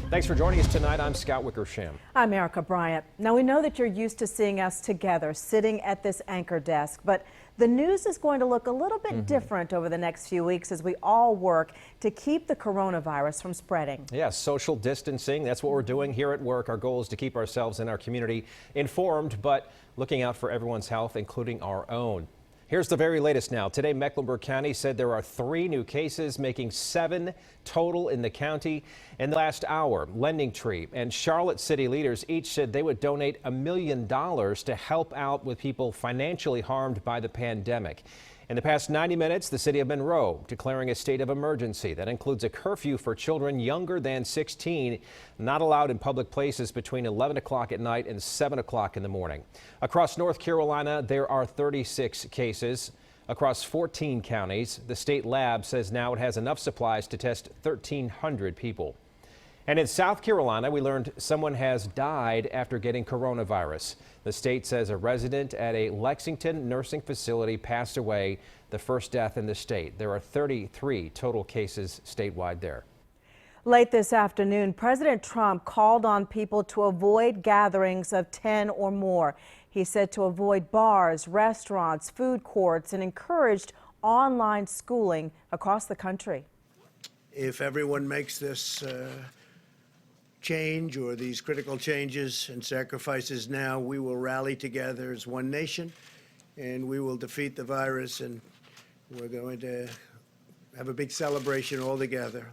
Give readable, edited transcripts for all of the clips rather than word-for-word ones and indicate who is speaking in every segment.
Speaker 1: Thanks for joining us tonight. I'm Scott Wickersham.
Speaker 2: I'm Erica Bryant. Now, we know that you're used to seeing us together sitting at this anchor desk, but the news is going to look a little bit different over the next few weeks as we all work to keep the coronavirus from spreading.
Speaker 1: Yes, social distancing. That's what we're doing here at work. Our goal is to keep ourselves and our community informed, but looking out for everyone's health, including our own. Here's the very latest now. Today, Mecklenburg County said there are 3 new cases, making 7 total in the county. In the last hour, Lending Tree and Charlotte city leaders each said they would donate $1 million to help out with people financially harmed by the pandemic. In the past 90 minutes, the city of Monroe declaring a state of emergency. That includes a curfew for children younger than 16, not allowed in public places between 11 o'clock at night and 7 o'clock in the morning. Across North Carolina, there are 36 cases. Across 14 counties, the state lab says now it has enough supplies to test 1,300 people. And in South Carolina, we learned someone has died after getting coronavirus. The state says a resident at a Lexington nursing facility passed away, the first death in the state. There are 33 total cases statewide there.
Speaker 2: Late this afternoon, President Trump called on people to avoid gatherings of 10 or more. He said to avoid bars, restaurants, food courts, and encouraged online schooling across the country.
Speaker 3: If everyone makes this change or these critical changes and sacrifices now, we will rally together as one nation and we will defeat the virus, and we're going to have a big celebration all together.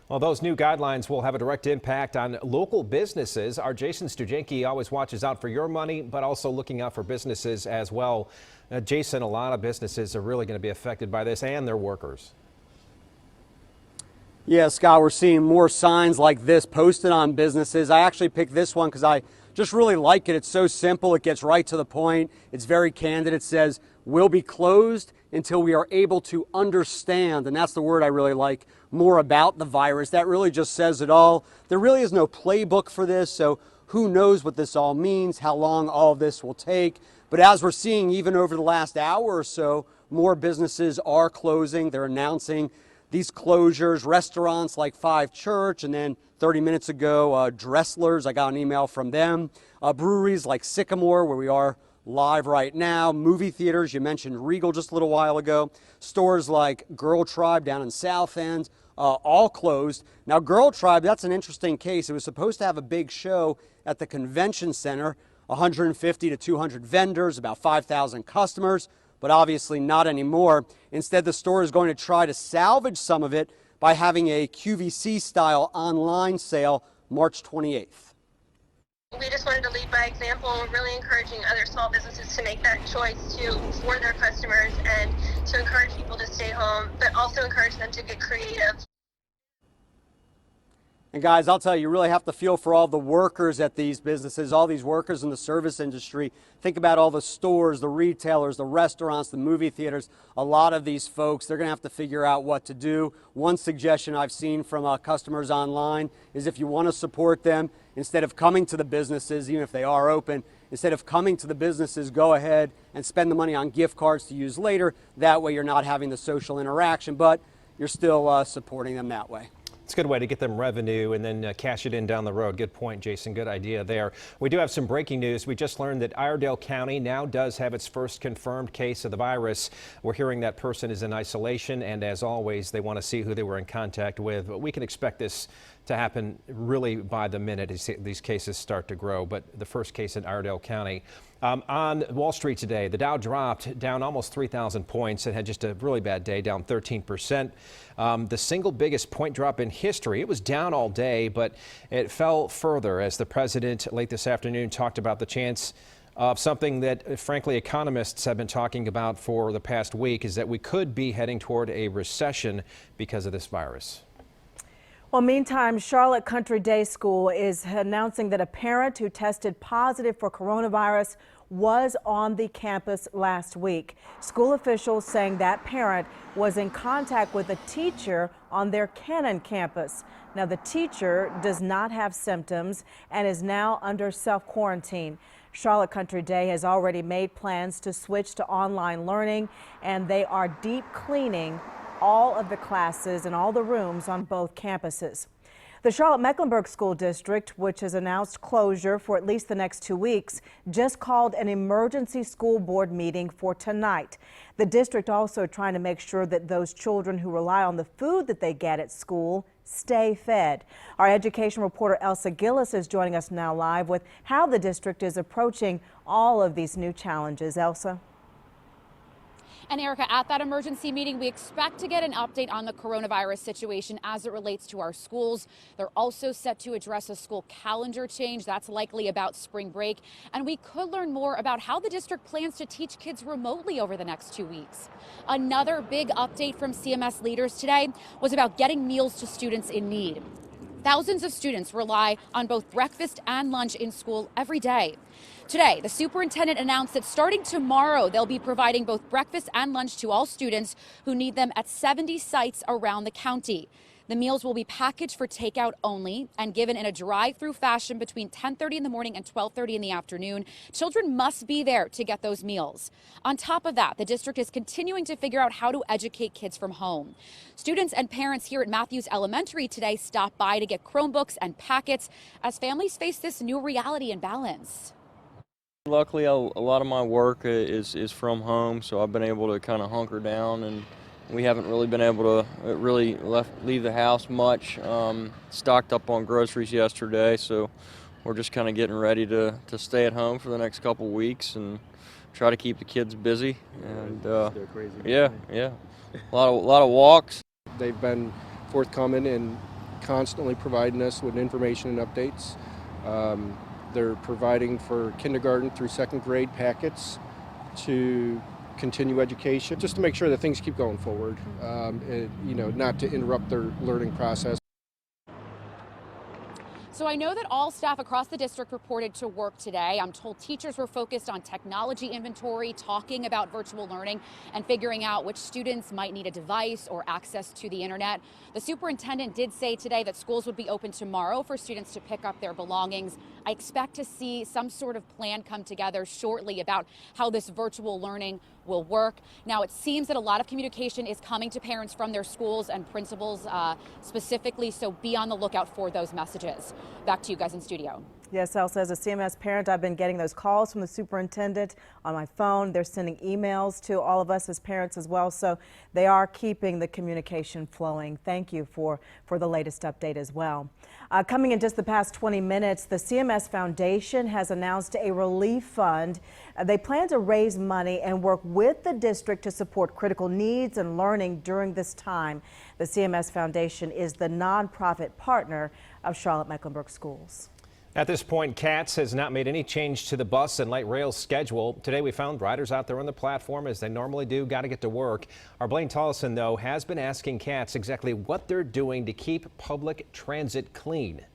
Speaker 1: Well, those new guidelines will have a direct impact on local businesses. Our Jason Stujenki always watches out for your money, but also looking out for businesses as well. Jason, a lot of businesses are really going to be affected by this and their workers.
Speaker 4: Yeah, Scott, we're seeing more signs like this posted on businesses. I actually picked this one because I just really like it. It's so simple. It gets right to the point. It's very candid. It says, "We'll be closed until we are able to understand," and that's the word I really like, more about the virus. That really just says it all. There really is no playbook for this, so who knows what this all means, how long all of this will take. But as we're seeing, even over the last hour or so, more businesses are closing. They're announcing these closures. Restaurants like Five Church, and then 30 minutes ago, Dressler's, I got an email from them. Breweries like Sycamore, where we are live right now. Movie theaters, you mentioned Regal just a little while ago. Stores like Girl Tribe down in South End, all closed. Now, Girl Tribe, that's an interesting case. It was supposed to have a big show at the convention center, 150 to 200 vendors, about 5,000 customers. But obviously not anymore. Instead, the store is going to try to salvage some of it by having a QVC-style online sale March 28th.
Speaker 5: We just wanted to lead by example, and we're really encouraging other small businesses to make that choice too for their customers, and to encourage people to stay home, but also encourage them to get creative.
Speaker 4: And guys, I'll tell you, you really have to feel for all the workers at these businesses, all these workers in the service industry. Think about all the stores, the retailers, the restaurants, the movie theaters. A lot of these folks, they're going to have to figure out what to do. One suggestion I've seen from customers online is if you want to support them, instead of coming to the businesses, even if they are open, instead of coming to the businesses, go ahead and spend the money on gift cards to use later. That way you're not having the social interaction, but you're still supporting them that way.
Speaker 1: It's a good way to get them revenue and then cash it in down the road. Good point, Jason. Good idea there. We do have some breaking news. We just learned that Iredell County now does have its first confirmed case of the virus. We're hearing that person is in isolation, and as always, they want to see who they were in contact with. But we can expect this to happen really by the minute as these cases start to grow. But the first case in Iredell County. On Wall Street today, the Dow dropped down almost 3,000 points and had just a really bad day, down 13%. The single biggest point drop in history. It was down all day, but it fell further as the president late this afternoon talked about the chance of something that, frankly, economists have been talking about for the past week, is that we could be heading toward a recession because of this virus.
Speaker 2: Well, meantime, Charlotte Country Day School is announcing that a parent who tested positive for coronavirus was on the campus last week. School officials saying that parent was in contact with a teacher on their Cannon campus. Now, the teacher does not have symptoms and is now under self-quarantine. Charlotte Country Day has already made plans to switch to online learning, and they are deep cleaning all of the classes and all the rooms on both campuses. The Charlotte-Mecklenburg School District, which has announced closure for at least the next 2 weeks, just called an emergency school board meeting for tonight. The district also trying to make sure that those children who rely on the food that they get at school stay fed. Our education reporter Elsa Gillis is joining us now live with how the district is approaching all of these new challenges. Elsa?
Speaker 6: And Erica, at that emergency meeting, we expect to get an update on the coronavirus situation as it relates to our schools. They're also set to address a school calendar change. That's likely about spring break. And we could learn more about how the district plans to teach kids remotely over the next 2 weeks. Another big update from CMS leaders today was about getting meals to students in need. Thousands of students rely on both breakfast and lunch in school every day. Today, the superintendent announced that starting tomorrow, they'll be providing both breakfast and lunch to all students who need them at 70 sites around the county. The meals will be packaged for takeout only and given in a drive-through fashion between 10:30 in the morning and 12:30 in the afternoon. Children must be there to get those meals. On top of that, the district is continuing to figure out how to educate kids from home. Students and parents here at Matthews Elementary today stopped by to get Chromebooks and packets as families face this new reality and balance.
Speaker 7: Luckily, a lot of my work is from home, so I've been able to kind of hunker down, and we haven't really been able to leave the house much. Stocked up on groceries yesterday, so we're just kind of getting ready to stay at home for the next couple weeks and try to keep the kids busy. And
Speaker 8: they're crazy.
Speaker 7: Yeah, a lot of walks.
Speaker 8: They've been forthcoming and constantly providing us with information and updates. They're providing for kindergarten through second grade packets to continue education, just to make sure that things keep going forward, not to interrupt their learning process.
Speaker 6: So I know that all staff across the district reported to work today. I'm told teachers were focused on technology inventory, talking about virtual learning, and figuring out which students might need a device or access to the internet. The superintendent did say today that schools would be open tomorrow for students to pick up their belongings. I expect to see some sort of plan come together shortly about how this virtual learning will work. Now, it seems that a lot of communication is coming to parents from their schools and principals specifically, so be on the lookout for those messages. Back to you guys in studio.
Speaker 2: Yes, Elsa, as a CMS parent, I've been getting those calls from the superintendent on my phone. They're sending emails to all of us as parents as well, so they are keeping the communication flowing. Thank you for the latest update as well. Coming in just the past 20 minutes, the CMS Foundation has announced a relief fund. They plan to raise money and work with the district to support critical needs and learning during this time. The CMS Foundation is the nonprofit partner of Charlotte-Mecklenburg Schools.
Speaker 1: At this point, CATS has not made any change to the bus and light rail schedule. Today we found riders out there on the platform as they normally do. Got to get to work. Our Blaine Tollison, though, has been asking CATS exactly what they're doing to keep public transit clean.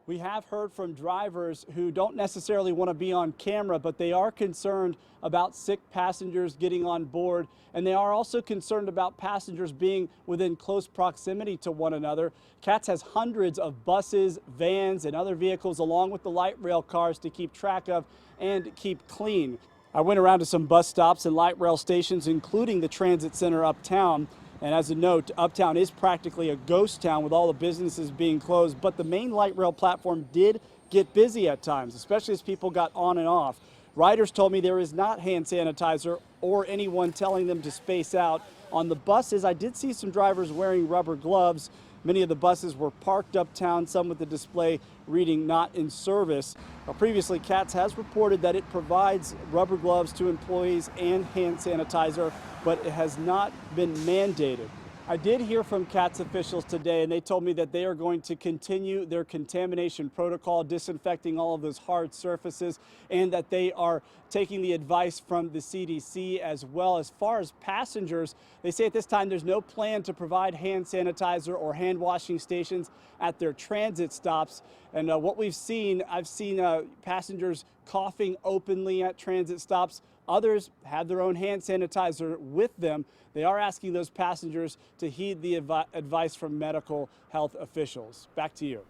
Speaker 9: We have heard from drivers who don't necessarily want to be on camera, but they are concerned about sick passengers getting on board, and they are also concerned about passengers being within close proximity to one another. CATS has hundreds of buses, vans, and other vehicles along with the light rail cars to keep track of and keep clean. I went around to some bus stops and light rail stations, including the transit center uptown. And as a note, Uptown is practically a ghost town with all the businesses being closed, but the main light rail platform did get busy at times, especially as people got on and off. Riders told me there is not hand sanitizer or anyone telling them to space out. On the buses, I did see some drivers wearing rubber gloves. Many of the buses were parked uptown, some with the display reading "not in service." Previously, CATS has reported that it provides rubber gloves to employees and hand sanitizer, but it has not been mandated. I did hear from CATS officials today, and they told me that they are going to continue their contamination protocol, disinfecting all of those hard surfaces, and that they are taking the advice from the CDC as well. As far as passengers, they say at this time there's no plan to provide hand sanitizer or hand washing stations at their transit stops. And what we've seen, I've seen passengers coughing openly at transit stops. Others have their own hand sanitizer with them. They are asking those passengers to heed the advice from medical health officials. Back to you.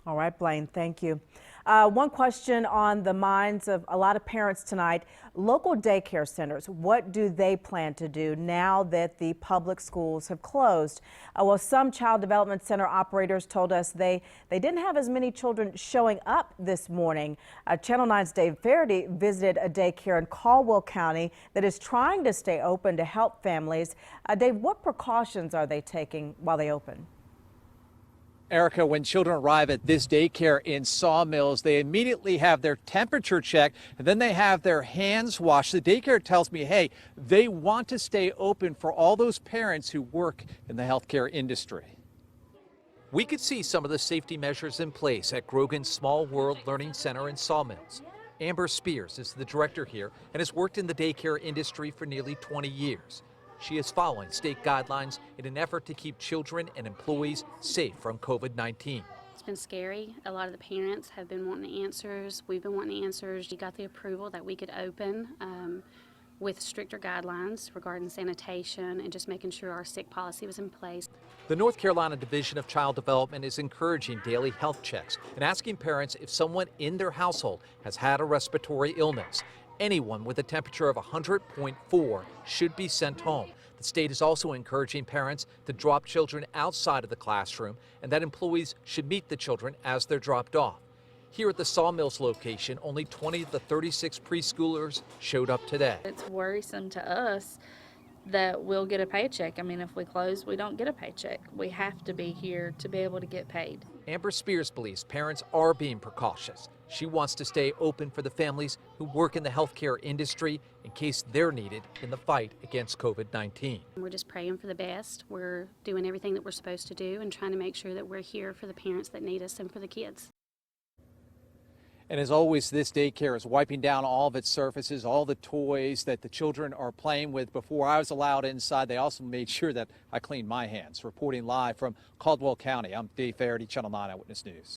Speaker 2: All right, Blaine, thank you. One question on the minds of a lot of parents tonight. Local daycare centers, what do they plan to do now that the public schools have closed? Well, some child development center operators told us they didn't have as many children showing up this morning. Channel 9's Dave Faraday visited a daycare in Caldwell County that is trying to stay open to help families. Dave, what precautions are they taking while they open?
Speaker 10: Erica, when children arrive at this daycare in Sawmills, they immediately have their temperature checked and then they have their hands washed. The daycare tells me, hey, they want to stay open for all those parents who work in the healthcare industry. We could see some of the safety measures in place at Grogan's Small World Learning Center in Sawmills. Amber Spears is the director here and has worked in the daycare industry for nearly 20 years. She is following state guidelines in an effort to keep children and employees safe from COVID-19.
Speaker 11: It's been scary. A lot of the parents have been wanting answers. We've been wanting answers. We got the approval that we could open with stricter guidelines regarding sanitation and just making sure our sick policy was in place.
Speaker 10: The North Carolina Division of Child Development is encouraging daily health checks and asking parents if someone in their household has had a respiratory illness. Anyone with a temperature of 100.4 should be sent home. The state is also encouraging parents to drop children outside of the classroom and that employees should meet the children as they're dropped off. Here at the Sawmills location, only 20 of the 36 preschoolers showed up today.
Speaker 12: It's worrisome to us that we'll get a paycheck. I mean, if we close, we don't get a paycheck. We have to be here to be able to get paid.
Speaker 10: Amber Spears believes parents are being precautious. She wants to stay open for the families who work in the healthcare industry in case they're needed in the fight against COVID-19.
Speaker 11: We're just praying for the best. We're doing everything that we're supposed to do and trying to make sure that we're here for the parents that need us and for the kids.
Speaker 10: And as always, this daycare is wiping down all of its surfaces, all the toys that the children are playing with. Before I was allowed inside, they also made sure that I cleaned my hands. Reporting live from Caldwell County, I'm Dave Faraday, Channel 9 Eyewitness News.